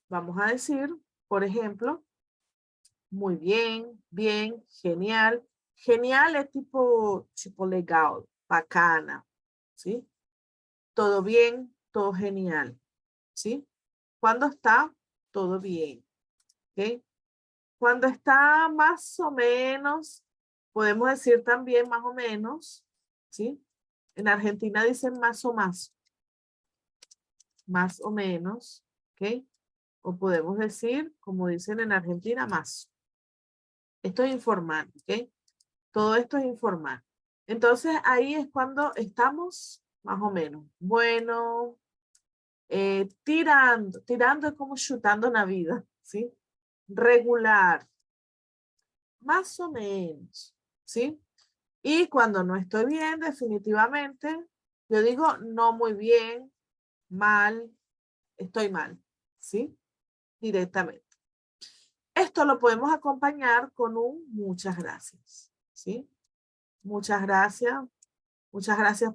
A: vamos a decir, por ejemplo, muy bien, bien, genial. Genial es tipo legal, bacana, ¿sí? Todo bien, todo genial, ¿sí? Cuando está, todo bien, ¿ok? Cuando está más o menos, podemos decir también más o menos, ¿sí? En Argentina dicen más o menos, ¿ok? O podemos decir, como dicen en Argentina, más. Esto es informal, ¿ok? Todo esto es informal. Entonces ahí es cuando estamos más o menos. Bueno, tirando es como chutando la vida, ¿sí? Regular, más o menos, ¿sí? Y cuando no estoy bien, definitivamente, yo digo no muy bien, mal, estoy mal, ¿sí? Directamente. Esto lo podemos acompañar con un muchas gracias, ¿sí? Muchas gracias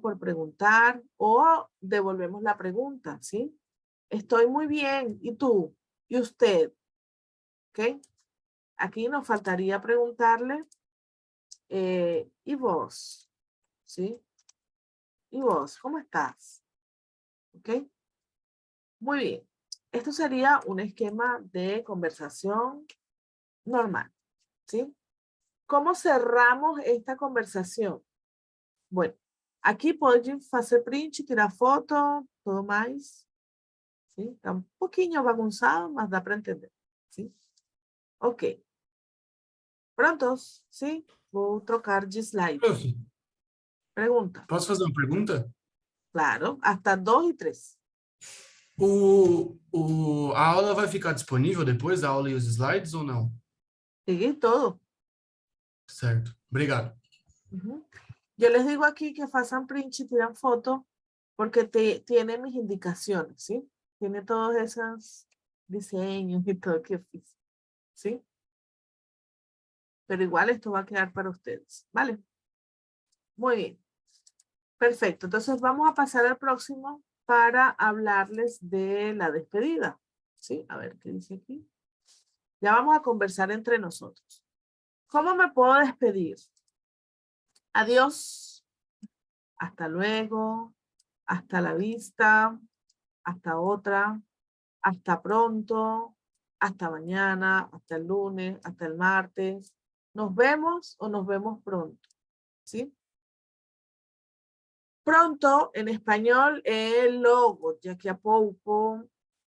A: por preguntar o devolvemos la pregunta, ¿sí? Estoy muy bien, ¿y tú? Y usted, ¿ok? Aquí nos faltaría preguntarle, ¿y vos? ¿Sí? ¿Y vos? ¿Cómo estás? ¿Ok? Muy bien. Esto sería un esquema de conversación normal, ¿sí? ¿Cómo cerramos esta conversación? Bueno, aqui pode fazer print, tirar foto, tudo mais. Sim? Tá um pouquinho bagunçado, mas dá para entender. Sim? Ok. Prontos? Sim? Vou trocar de slide.
B: Prof,
A: Pergunta.
B: posso fazer uma pergunta?
A: Claro, hasta 2 e 3.
B: A aula vai ficar disponível depois da aula e os slides ou não?
A: Peguei todo.
B: Certo. Obrigado.
A: Uhum. Yo les digo aquí que façam print y tiran foto porque tiene mis indicaciones, ¿sí? Tiene todos esos diseños y todo que fiz, ¿sí? Pero igual esto va a quedar para ustedes, ¿vale? Muy bien. Perfecto. Entonces vamos a pasar al próximo para hablarles de la despedida. ¿Sí? A ver, ¿qué dice aquí? Ya vamos a conversar entre nosotros. ¿Cómo me puedo despedir? Adiós. Hasta luego. Hasta la vista. Hasta otra. Hasta pronto. Hasta mañana. Hasta el lunes. Hasta el martes. ¿Nos vemos o nos vemos pronto? ¿Sí? Pronto, en español, logo, daqui a pouco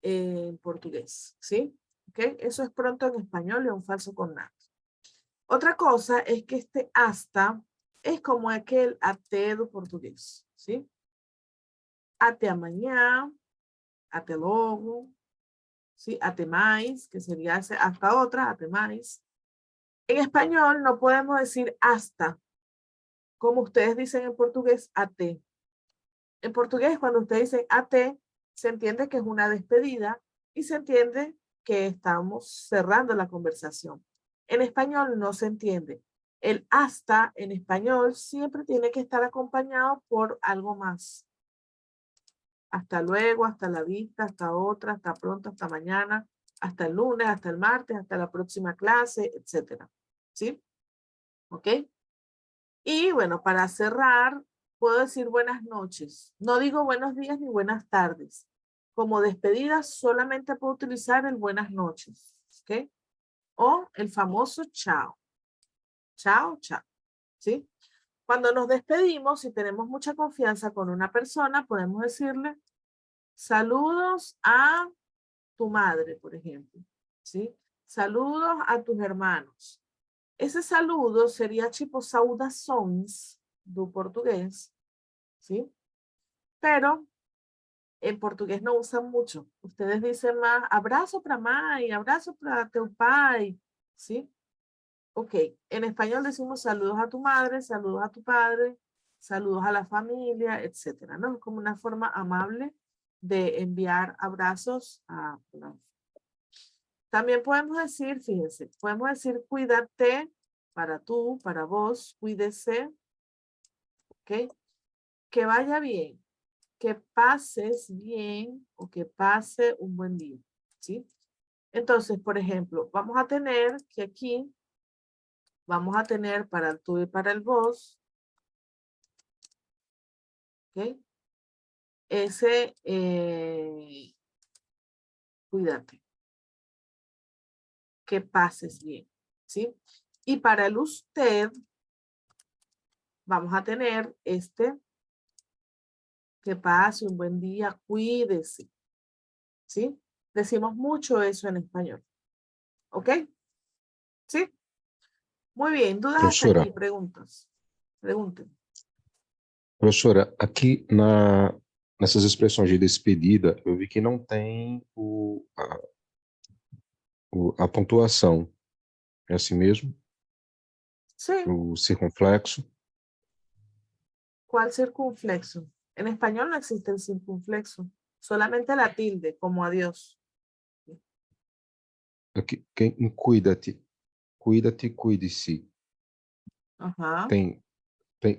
A: en portugués, ¿sí? ¿Ok? Eso es pronto en español y un falso cognato. Otra cosa es que este hasta es como aquel até do portugués, ¿sí? Até amanhã, até logo, ¿sí? Até mais, que sería hasta otra, até mais. En español no podemos decir hasta, como ustedes dicen en portugués, até. En portugués, cuando usted dice até, se entiende que es una despedida y se entiende que estamos cerrando la conversación. En español no se entiende. El hasta en español siempre tiene que estar acompañado por algo más. Hasta luego, hasta la vista, hasta otra, hasta pronto, hasta mañana, hasta el lunes, hasta el martes, hasta la próxima clase, etcétera. ¿Sí? ¿Ok? Y bueno, para cerrar, puedo decir buenas noches. No digo buenos días ni buenas tardes. Como despedida solamente puedo utilizar el buenas noches. ¿Ok? O el famoso chao. Chao, chao. ¿Sí? Cuando nos despedimos, si tenemos mucha confianza con una persona, podemos decirle saludos a tu madre, por ejemplo. ¿Sí? Saludos a tus hermanos. Esse saludo seria tipo saudações do português, ¿sí? Pero en portugués no usan mucho. Ustedes dicen más abrazo para mãe, abrazo para teu pai, ¿sí? Ok, en español decimos saludos a tu madre, saludos a tu padre, saludos a la familia, etcétera, ¿no? Es como una forma amable de enviar abrazos a... También podemos decir, fíjense, podemos decir cuídate para tú, para vos, cuídese, ¿ok? Que vaya bien, que pases bien o que pase un buen día, ¿sí? Entonces, por ejemplo, vamos a tener que aquí, vamos a tener para el tú y para el vos, ¿ok? Ese, cuídate, que pases bien, ¿sí? Y para el usted, vamos a tener este, que pase un buen día, cuídese, ¿sí? Decimos mucho eso en español, ¿ok? ¿Sí? Muy bien, dudas hasta
C: Professora,
A: aquí, preguntas. Pregunten.
C: professora, aqui nessas expressões de despedida, eu vi que não tem a pontuação. É assim mesmo?
A: Sí,
C: O circunflexo.
A: ¿cuál circunflexo? En español no existe el circunflexo, solamente la tilde, como adiós.
C: Aqui, em cuida-te. Cuida-te, cuide-se.
A: Ajá.
C: Tem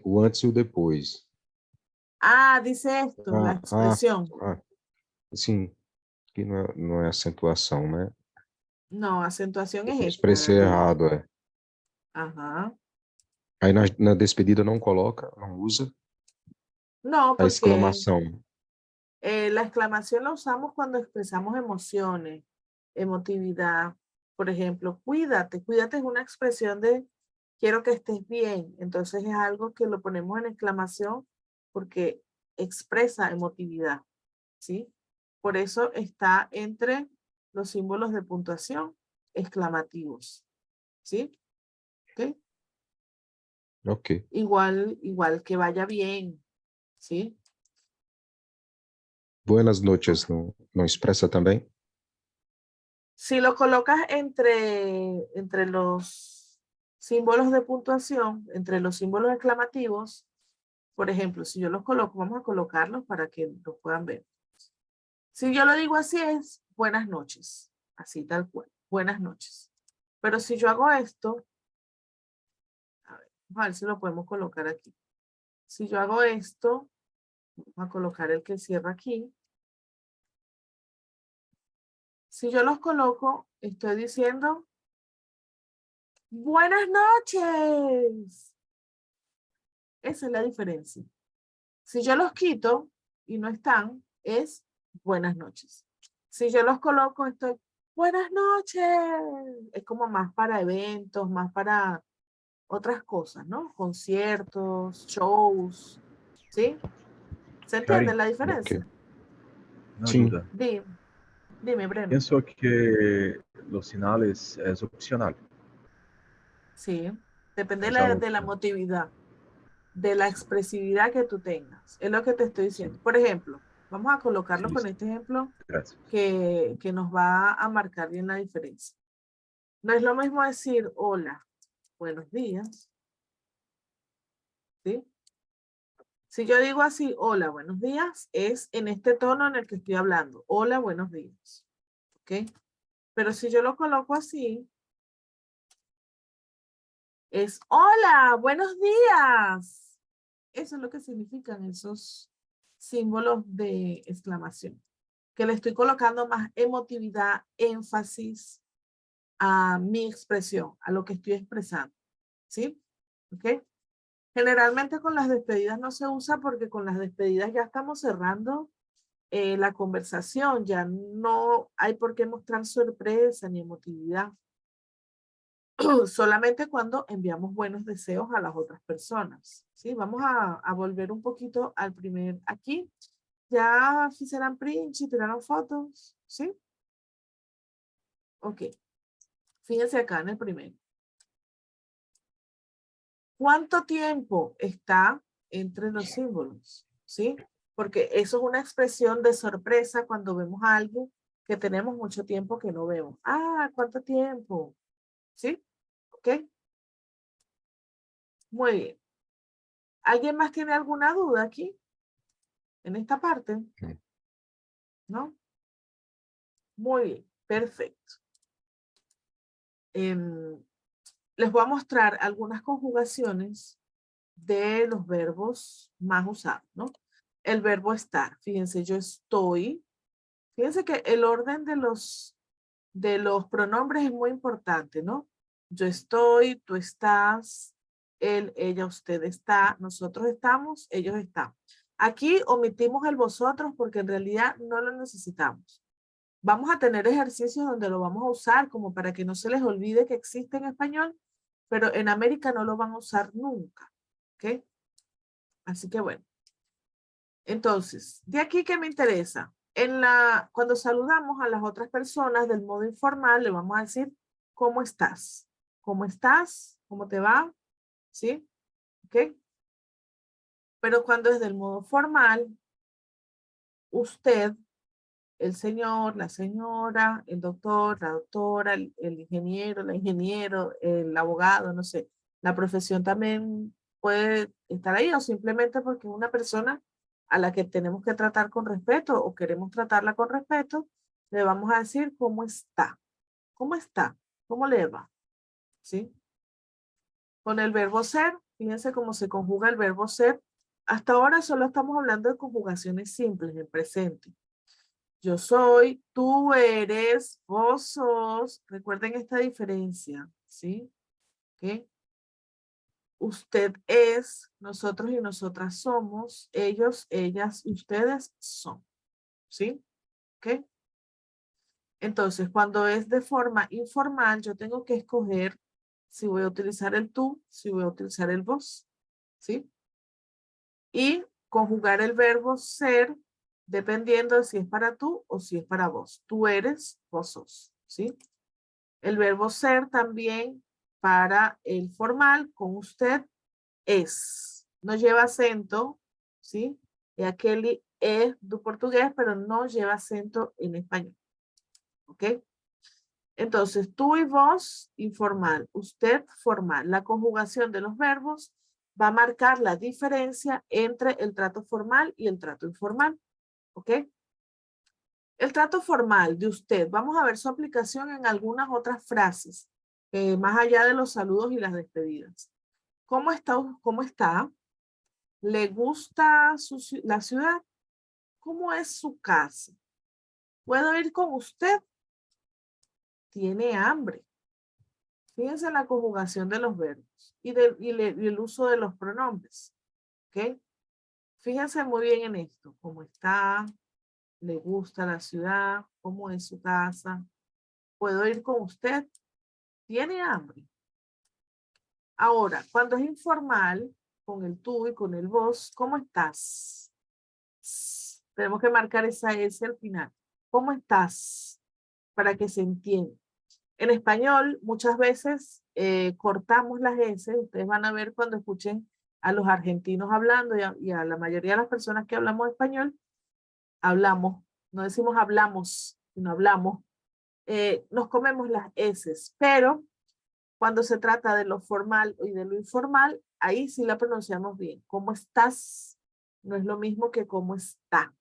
C: o antes e o depois.
A: Ah, dice esto, la expresión.
C: Sim. aqui não é acentuação, né?
A: No, acentuación es
C: Eu
A: esta,
C: expressei
A: David.
C: errado, é.
A: Ajá.
C: Aí na despedida não coloca, não usa
A: No,
C: a
A: porque
C: exclamação.
A: la exclamación la usamos cuando expresamos emociones, emotividad. Por ejemplo, cuídate. Cuídate es una expresión de quiero que estés bien. Entonces es algo que lo ponemos en exclamación porque expresa emotividad, ¿sí? Por eso está entre los símbolos de puntuación exclamativos, ¿sí? ¿Ok?
C: Ok.
A: Igual que vaya bien, ¿sí?
C: Buenas noches, não expressa também?
A: Si lo colocas entre los símbolos de puntuación, entre los símbolos exclamativos, por ejemplo, si yo los coloco, vamos a colocarlos para que los puedan ver. Si yo lo digo así es buenas noches, así tal cual, buenas noches. Pero si yo hago esto, vamos a ver si lo podemos colocar aquí. Si yo hago esto, vamos a colocar el que cierra aquí. Si yo los coloco, estoy diciendo buenas noches. Esa es la diferencia. Si yo los quito y no están, es buenas noches. Si yo los coloco, estoy buenas noches. Es como más para eventos, más para otras cosas, ¿no? Conciertos, shows, ¿sí? ¿Se entiende
D: Karen,
A: la diferencia?
D: una
C: Sim.
D: duda.
A: Dime, Breno.
D: Pienso que los sinales es opcional.
A: Sí, depende
D: Es algo
A: de la
D: opcional.
A: emotividad, de la expresividad que tú tengas. Es lo que te estoy diciendo. Por ejemplo, vamos a colocarlo
D: Sí,
A: con
D: sí.
A: este ejemplo
D: Gracias.
A: que nos va a marcar bien la diferencia. No es lo mismo decir hola, buenos días, ¿sí? Si yo digo así, hola, buenos días, es en este tono en el que estoy hablando. Hola, buenos días, ¿ok? Pero si yo lo coloco así, es hola, buenos días. Eso es lo que significan esos símbolos de exclamación. Que le estoy colocando más emotividad, énfasis a mi expresión, a lo que estoy expresando. ¿Sí? ¿Ok? Generalmente con las despedidas no se usa porque con las despedidas ya estamos cerrando la conversación, ya no hay por qué mostrar sorpresa ni emotividad. Solamente cuando enviamos buenos deseos a las otras personas. ¿Sí? Vamos a volver un poquito al primer aquí. Ya fizeram print, tiraron fotos, ¿sí? Ok. Fíjense acá en el primero. ¿Cuánto tiempo está entre los símbolos? ¿Sí? Porque eso es una expresión de sorpresa cuando vemos a alguien que tenemos mucho tiempo que no vemos. Ah, ¿cuánto tiempo? ¿Sí? ¿Ok? Muy bien. ¿Alguien más tiene alguna duda aquí? En esta parte. ¿No? Muy bien. Perfecto. Les voy a mostrar algunas conjugaciones de los verbos más usados, ¿no? El verbo estar. Fíjense, yo estoy. Fíjense que el orden de los pronombres es muy importante, ¿no? Yo estoy, tú estás, él, ella, usted está, nosotros estamos, ellos están. Aquí omitimos el vosotros porque en realidad no lo necesitamos. Vamos a tener ejercicios donde lo vamos a usar como para que no se les olvide que existe en español, pero en América no lo van a usar nunca, ¿ok? Así que bueno. Entonces, de aquí que me interesa. Cuando saludamos a las otras personas del modo informal, le vamos a decir, ¿cómo estás? ¿Cómo estás? ¿Cómo te va? ¿Sí? ¿Ok? Pero cuando es del modo formal, usted, el señor, la señora, el doctor, la doctora, el ingeniero, la ingeniero, el abogado, no sé. La profesión también puede estar ahí o simplemente porque es una persona a la que tenemos que tratar con respeto o queremos tratarla con respeto, le vamos a decir cómo está. ¿Cómo está? ¿Cómo le va? ¿Sí? Con el verbo ser, fíjense cómo se conjuga el verbo ser. Hasta ahora solo estamos hablando de conjugaciones simples en presente. Yo soy, tú eres, vos sos. Recuerden esta diferencia, ¿sí? ¿Ok? Usted es, nosotros y nosotras somos, ellos, ellas, ustedes son, ¿sí? ¿Ok? Entonces, cuando es de forma informal, yo tengo que escoger si voy a utilizar el tú, si voy a utilizar el vos, ¿sí? Y conjugar el verbo ser dependiendo de si es para tú o si es para vos. Tú eres, vos sos, ¿sí? El verbo ser también para el formal con usted es. No lleva acento, ¿sí? Y aquel es do portugués, pero no lleva acento en español. ¿Ok? Entonces, tú y vos, informal. Usted, formal. La conjugación de los verbos va a marcar la diferencia entre el trato formal y el trato informal. ¿Ok? El trato formal de usted. Vamos a ver su aplicación en algunas otras frases, más allá de los saludos y las despedidas. ¿Cómo está? ¿Cómo está? ¿Le gusta la ciudad? ¿Cómo es su casa? ¿Puedo ir con usted? ¿Tiene hambre? Fíjense en la conjugación de los verbos y el uso de los pronombres. ¿Ok? Fíjense muy bien en esto. ¿Cómo está? ¿Le gusta la ciudad? ¿Cómo es su casa? ¿Puedo ir con usted? ¿Tiene hambre? Ahora, cuando es informal, con el tú y con el vos, ¿cómo estás? Tenemos que marcar esa S al final. ¿Cómo estás? Para que se entienda. En español, muchas veces cortamos las S. Ustedes van a ver cuando escuchen a los argentinos hablando y a la mayoría de las personas que hablamos español, hablamos, no decimos hablamos, sino hablamos. Nos comemos las S, pero cuando se trata de lo formal y de lo informal, ahí sí la pronunciamos bien. ¿Cómo estás? No es lo mismo que cómo está,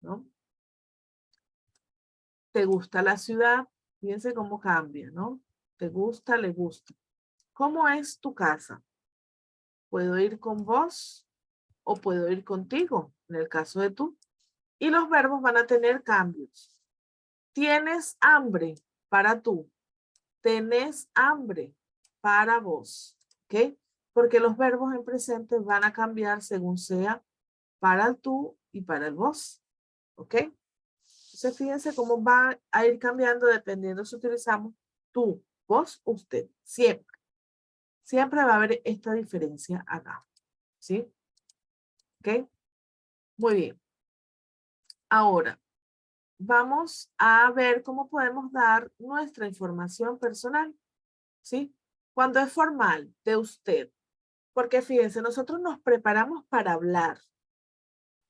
A: ¿no? ¿Te gusta la ciudad? Fíjense cómo cambia, ¿no? ¿Te gusta? ¿Le gusta? ¿Cómo es tu casa? ¿Puedo ir con vos o puedo ir contigo? En el caso de tú. Y los verbos van a tener cambios. ¿Tienes hambre? Para tú. ¿Tenés hambre? Para vos. ¿Ok? Porque los verbos en presente van a cambiar según sea para el tú y para el vos. ¿Ok? Entonces fíjense cómo va a ir cambiando dependiendo si utilizamos tú, vos, usted. Siempre. Siempre va a haber esta diferencia acá. ¿Sí? ¿Ok? Muy bien. Ahora, vamos a ver cómo podemos dar nuestra información personal. ¿Sí? Cuando es formal, de usted. Porque fíjense, nosotros nos preparamos para hablar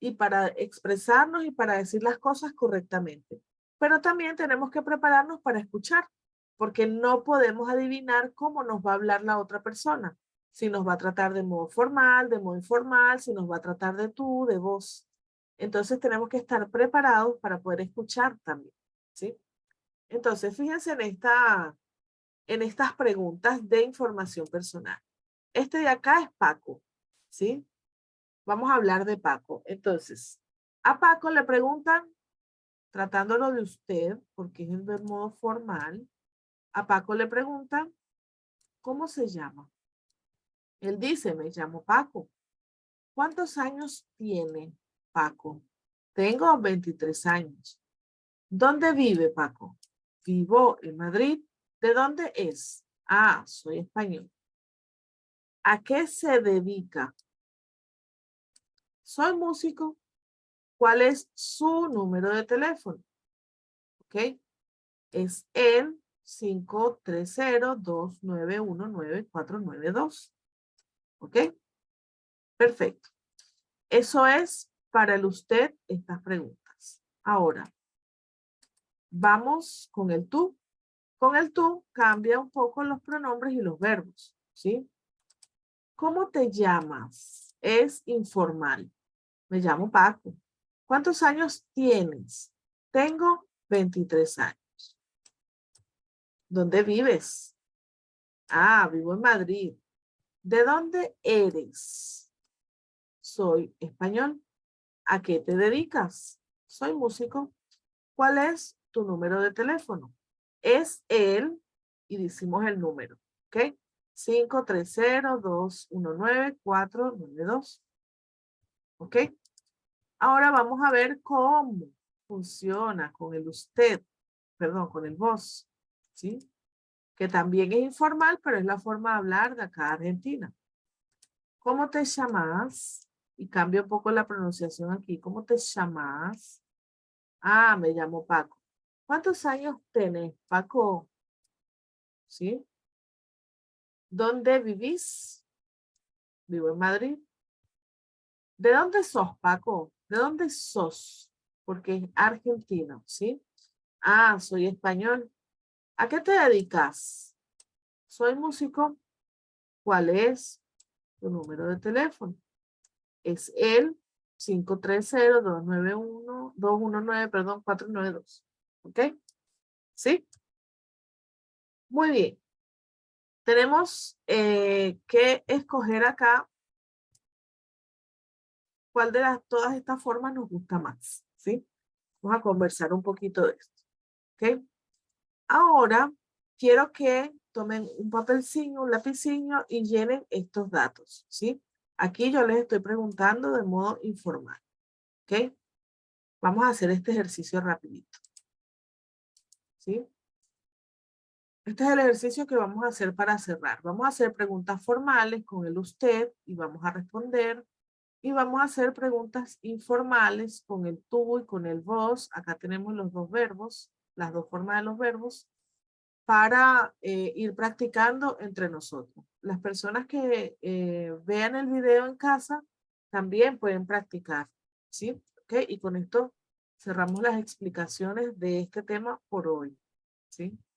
A: y para expresarnos y para decir las cosas correctamente. Pero también tenemos que prepararnos para escuchar, porque no podemos adivinar cómo nos va a hablar la otra persona. Si nos va a tratar de modo formal, de modo informal, si nos va a tratar de tú, de vos. Entonces tenemos que estar preparados para poder escuchar también, ¿sí? Entonces, fíjense en estas preguntas de información personal. Este de acá es Paco, ¿sí? Vamos a hablar de Paco. Entonces, a Paco le preguntan, tratándolo de usted, porque es en el modo formal, a Paco le preguntan, ¿cómo se llama? Él dice, me llamo Paco. ¿Cuántos años tiene Paco? Tengo 23 años. ¿Dónde vive Paco? Vivo en Madrid. ¿De dónde es? Ah, soy español. ¿A qué se dedica? Soy músico. ¿Cuál es su número de teléfono? ¿Ok? Es el 530-291-9492. ¿Ok? Perfecto. Eso es para el usted estas preguntas. Ahora, vamos con el tú. Con el tú cambia un poco los pronombres y los verbos. ¿Sí? ¿Cómo te llamas? Es informal. Me llamo Paco. ¿Cuántos años tienes? Tengo 23 años. ¿Dónde vives? Ah, vivo en Madrid. ¿De dónde eres? Soy español. ¿A qué te dedicas? Soy músico. ¿Cuál es tu número de teléfono? Es él, y decimos el número, ¿ok? 530-219-492. ¿Ok? Ahora vamos a ver cómo funciona con el usted, perdón, con el vos, ¿sí? Que también es informal, pero es la forma de hablar de acá de Argentina. ¿Cómo te llamas? Y cambio un poco la pronunciación aquí. ¿Cómo te llamas? Ah, me llamo Paco. ¿Cuántos años tenés, Paco? ¿Sí? ¿Dónde vivís? Vivo en Madrid. ¿De dónde sos, Paco? ¿De dónde sos? Porque es argentino, ¿sí? Ah, soy español. ¿A qué te dedicas? Soy músico. ¿Cuál es tu número de teléfono? Es el 530-291-219, perdón, 492. ¿Ok? ¿Sí? Muy bien. Tenemos que escoger acá cuál de todas estas formas nos gusta más. ¿Sí? Vamos a conversar un poquito de esto. ¿Ok? Ahora quiero que tomen un papelcillo, un lapicillo y llenen estos datos, ¿sí? Aquí yo les estoy preguntando de modo informal, ¿ok? Vamos a hacer este ejercicio rapidito, ¿sí? Este es el ejercicio que vamos a hacer para cerrar. Vamos a hacer preguntas formales con el usted y vamos a responder. Y vamos a hacer preguntas informales con el tú y con el vos. Acá tenemos los dos verbos, las dos formas de los verbos, para ir practicando entre nosotros. Las personas que vean el video en casa también pueden practicar, ¿sí? ¿Ok? Y con esto cerramos las explicaciones de este tema por hoy, ¿sí?